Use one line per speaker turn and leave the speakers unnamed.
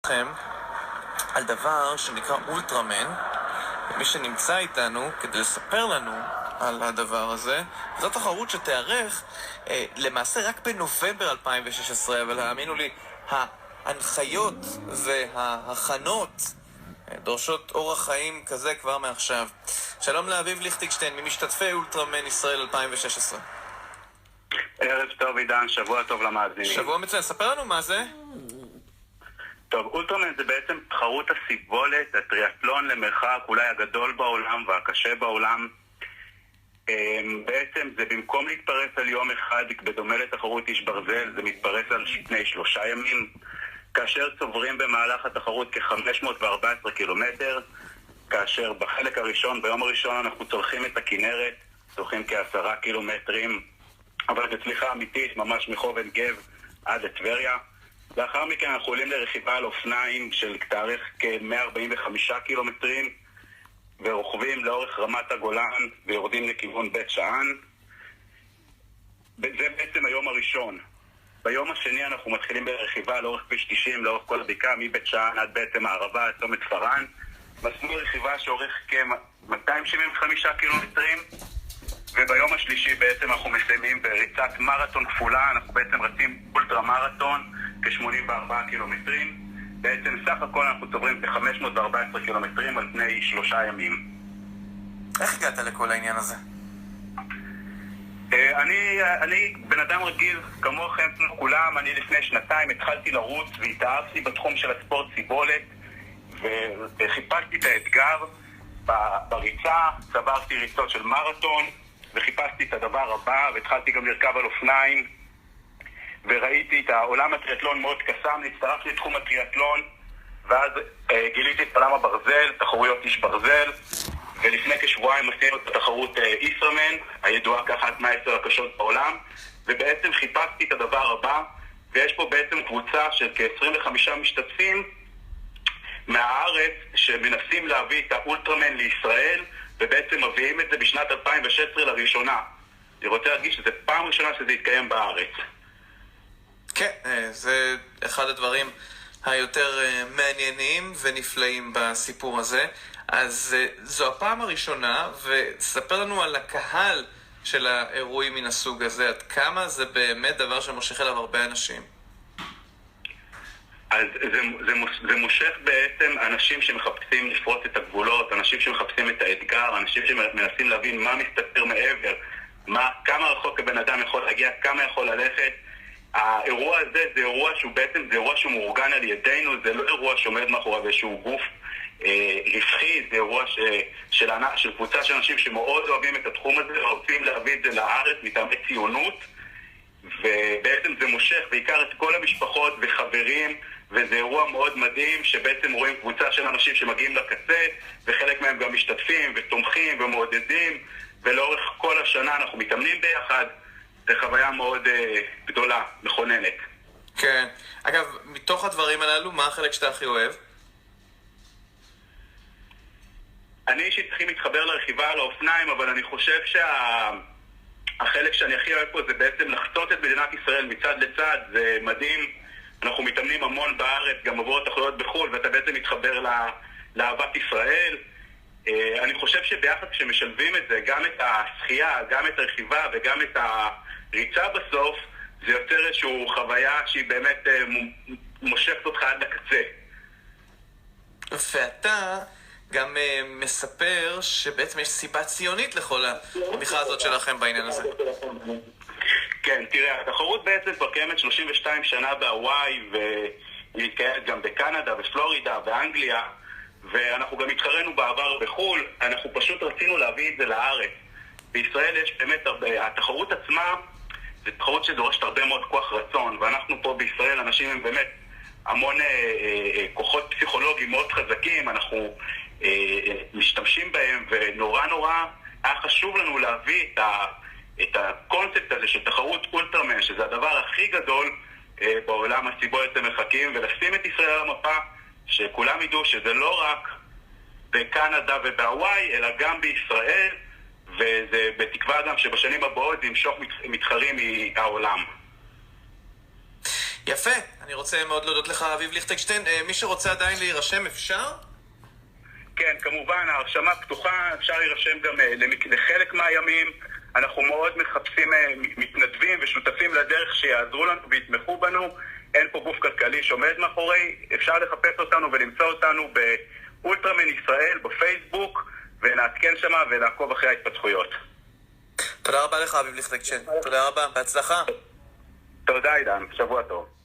לכם על דבר שנקרא אולטרמן. מי שנמצא איתנו כדי לספר לנו על הדבר הזה, זו תחרות שתארך למעשה רק בנובמבר 2016, אבל האמינו לי, ההנחיות וההכנות דורשות אורח חיים כזה כבר מעכשיו. שלום לאביב ליכטינשטיין, ממשתתפי אולטרמן ישראל 2016.
ערב טוב עידן, שבוע טוב למאזינים.
שבוע מצוין, ספר לנו מה זה.
טוב, אולטרמן זה בעצם תחרות הסיבולת, הטריאתלון למרחק אולי הגדול בעולם והקשה בעולם. בעצם זה במקום להתפרס על יום אחד, בדומה לתחרות איש ברזל, זה מתפרס על פני 3 ימים, כאשר צוברים במהלך התחרות כ-514 קילומטר, כאשר בחלק הראשון, ביום הראשון אנחנו צולחים את הכנרת, צולחים כ10 קילומטרים, אבל בצליחה אמיתית, ממש מחוב עין גב עד לטבריה. לאחר מכן אנחנו עולים לרכיבה על אופניים של תאריך כ-145 קילומטרים, ורוכבים לאורך רמת הגולן ויורדים לכיוון בית שאן. זה בעצם היום הראשון. ביום השני אנחנו מתחילים ברכיבה לאורך כביש 90, לאורך כל הבקעה, מבית שאן עד בעצם הערבה, עד צומת פארן. מסלול רכיבה שאורך כ-275 קילומטרים, וביום השלישי בעצם אנחנו מסיימים בריצת מרתון כפולה. אנחנו בעצם רצים אולטרה מרתון כ-84 קילומטרים. בעצם סך הכל אנחנו צוברים כ-514 קילומטרים על פני 3 ימים.
איך הגעת לכל העניין הזה?
אני בן אדם רגיל, כמוכם כולם. אני לפני 2 התחלתי לרוץ והתאהבתי בתחום של הספורט סיבולת, וחיפשתי את האתגר בריצה, צברתי ריצות של מרתון, וחיפשתי את הדבר הבא, והתחלתי גם לרכב על אופניים, וראיתי את העולם הטריאתלון מאוד קסם, הצטרפתי לתחום הטריאתלון, ואז גיליתי את עולם הברזל, תחרויות איש ברזל, ולפני כשבועיים עשינו את התחרות ישראמן, הידועה כאחת מה10 הקשות בעולם, ובעצם חיפשתי את הדבר הבא, ויש פה בעצם קבוצה של כ-25 משתתפים מהארץ שמנסים להביא את האולטרמן לישראל, ובעצם מביאים את זה בשנת 2016 לראשונה. אני רוצה להגיד שזה פעם ראשונה שזה יתקיים בארץ.
כן, זה אחד הדברים היותר מעניינים ונפלאים בסיפור הזה. אז זו הפעם הראשונה, וספר לנו על הקהל של האירועים מן הסוג הזה, עד כמה זה באמת דבר שמושך אליו הרבה אנשים.
אז זה מושך בעצם אנשים שמחפשים לפרוץ את הגבולות, אנשים שמחפשים את האתגר, אנשים שמנסים להבין מה מסתתר מעבר, כמה רחוק הבן אדם יכול להגיע, כמה יכול ללכת. האירוע הזה זה אירוע שהוא בעצם, זה אירוע שהוא מאורגן על ידינו, זה לא אירוע שעומד מאחוריו איזשהו גוף רווחי, זה אירוע של קבוצה של אנשים שמאוד אוהבים את התחום הזה, רוצים להביא את זה לארץ מטעמי ציונות, ובעצם זה מושך בעיקר את כל המשפחות וחברים, וזה אירוע מאוד מדהים שבעצם רואים קבוצה של אנשים שמגיעים לקצה, וחלק מהם גם משתתפים ותומכים ומעודדים, ולאורך כל השנה אנחנו מתאמנים ביחד. זה חוויה מאוד גדולה, מכוננת.
כן. אגב, מתוך הדברים הללו, מה החלק שאתה הכי אוהב?
אני אישית הכי מתחבר לרכיבה על האופניים, אבל אני חושב שהחלק שאני הכי אוהב פה זה בעצם לחצות את מדינת ישראל מצד לצד. זה מדהים. אנחנו מתאמנים המון בארץ, גם עבור התחרויות בחו"ל, ואתה בעצם מתחבר לאהבת ישראל. אני חושב שביחד כשמשלבים את זה, גם את השחייה, גם את הרכיבה וגם את הריצה בסוף, זה יוצר איזושהי חוויה שהיא באמת מושכת אותך עד לקצה. ואתה
גם מספר שבעצם יש סיבה ציונית לכל התמיכה הזאת שלכם בעניין הזה.
כן, תראה, התחרות בעצם כבר קיימת 32 שנה בהוואי, והיא מתקיימת גם בקנדה, בפלורידה, באנגליה, ואנחנו גם התחרנו בעבר בחול. אנחנו פשוט רצינו להביא את זה לארץ. בישראל יש באמת התחרות עצמה, זה תחרות שדורשת הרבה מאוד כוח רצון, ואנחנו פה בישראל, אנשים הם באמת המון כוחות פסיכולוגיים מאוד חזקים, אנחנו משתמשים בהם, ונורא היה חשוב לנו להביא את הקונספט הזה של תחרות אולטרמן, שזה הדבר הכי גדול בעולם הסיבולת למרחקים, ולשים את ישראל על המפה, שכולם ידעו שזה לא רק בקנדה ובהוואי, אלא גם בישראל, וזה בתקווה גם שבשנים הבאות זה ימשוך מתחרים מהעולם.
יפה, אני רוצה מאוד להודות לך אביב ליכטנשטיין. מי שרוצה עדיין להירשם אפשר?
כן, כמובן, ההרשמה פתוחה, אפשר להירשם גם לחלק מהימים. אנחנו מאוד מחפשים מתנדבים ושותפים לדרך שיעזרו לנו ויתמכו בנו. אין פה גוף כלכלי שעומד מאחורי, אפשר לחפש אותנו ולמצוא אותנו באולטרמן ישראל, בפייסבוק, ונעדכן שמה ולעקוב אחרי ההתפתחויות.
תודה רבה לך אביב ליכטנשטיין, תודה רבה, בהצלחה.
תודה עידן, שבוע טוב.